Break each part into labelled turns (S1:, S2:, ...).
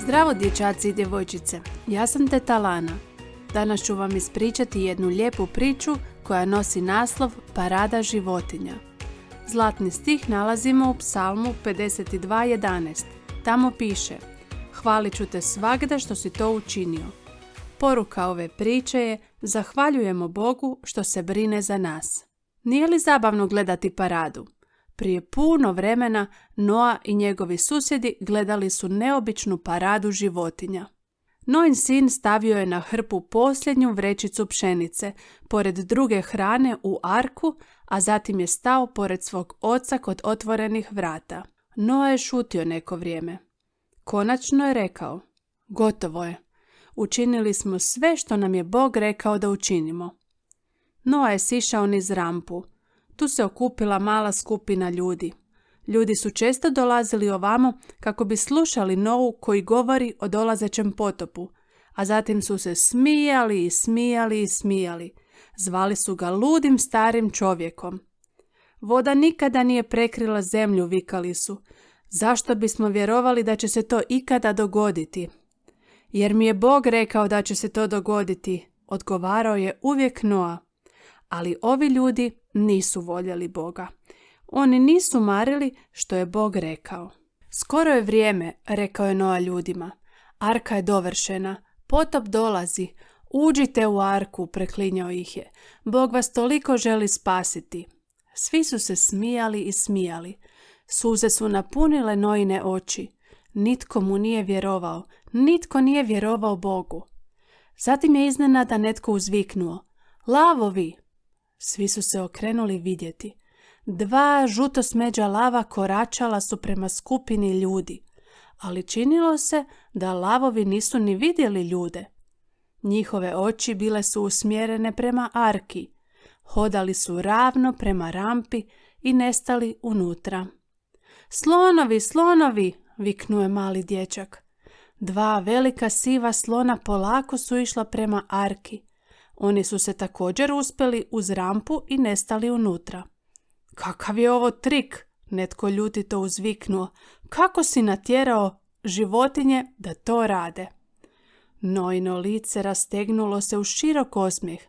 S1: Zdravo dječaci i djevojčice, ja sam teta Lana. Danas ću vam ispričati jednu lijepu priču koja nosi naslov Parada životinja. Zlatni stih nalazimo u Psalmu 52:11. Tamo piše: Hvalit ću te svagda što si to učinio. Poruka ove priče je: zahvaljujemo Bogu što se brine za nas. Nije li zabavno gledati paradu? Prije puno vremena Noa i njegovi susjedi gledali su neobičnu paradu životinja. Noin sin stavio je na hrpu posljednju vrećicu pšenice, pored druge hrane u arku, a zatim je stao pored svog oca kod otvorenih vrata. Noa je šutio neko vrijeme. Konačno je rekao: gotovo je. Učinili smo sve što nam je Bog rekao da učinimo. Noa je sišao niz rampu. Tu se okupila mala skupina ljudi. Ljudi su često dolazili ovamo kako bi slušali Nou koji govori o dolazećem potopu, a zatim su se smijali i smijali i smijali. Zvali su ga ludim starim čovjekom. Voda nikada nije prekrila zemlju, vikali su. Zašto bismo vjerovali da će se to ikada dogoditi? Jer mi je Bog rekao da će se to dogoditi, odgovarao je uvijek Noa. Ali ovi ljudi nisu voljeli Boga. Oni nisu marili što je Bog rekao. Skoro je vrijeme, rekao je Noa ljudima. Arka je dovršena, potop dolazi. Uđite u arku, preklinjao ih je. Bog vas toliko želi spasiti. Svi su se smijali i smijali. Suze su napunile Noine oči. Nitko mu nije vjerovao. Nitko nije vjerovao Bogu. Zatim je iznenada netko uzviknuo: lavovi! Svi su se okrenuli vidjeti. Dva žuto smeđa lava koračala su prema skupini ljudi, ali činilo se da lavovi nisu ni vidjeli ljude. Njihove oči bile su usmjerene prema arki. Hodali su ravno prema rampi i nestali unutra. Slonovi, slonovi! Viknuo je mali dječak. Dva velika siva slona polako su išla prema arki. Oni su se također uspjeli uz rampu i nestali unutra. Kakav je ovo trik? Netko ljutito uzviknuo. Kako si natjerao životinje da to rade? Noino lice rastegnulo se u širok osmijeh.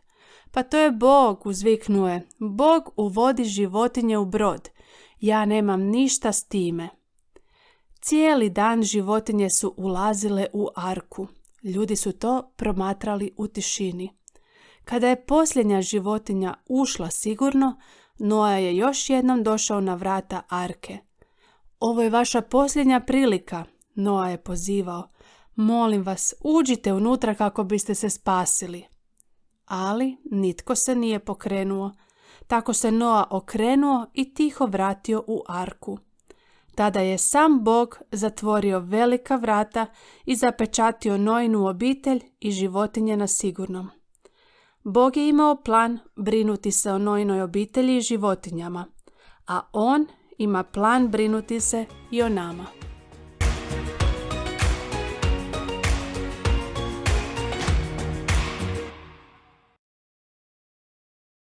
S1: Pa to je Bog, uzviknuo je. Bog uvodi životinje u brod. Ja nemam ništa s time. Cijeli dan životinje su ulazile u arku. Ljudi su to promatrali u tišini. Kada je posljednja životinja ušla sigurno, Noa je još jednom došao na vrata arke. Ovo je vaša posljednja prilika, Noa je pozivao. Molim vas, uđite unutra kako biste se spasili. Ali nitko se nije pokrenuo. Tako se Noa okrenuo i tiho vratio u arku. Tada je sam Bog zatvorio velika vrata i zapečatio Noinu obitelj i životinje na sigurnom. Bog je imao plan brinuti se o Noinoj obitelji i životinjama, a On ima plan brinuti se i o nama.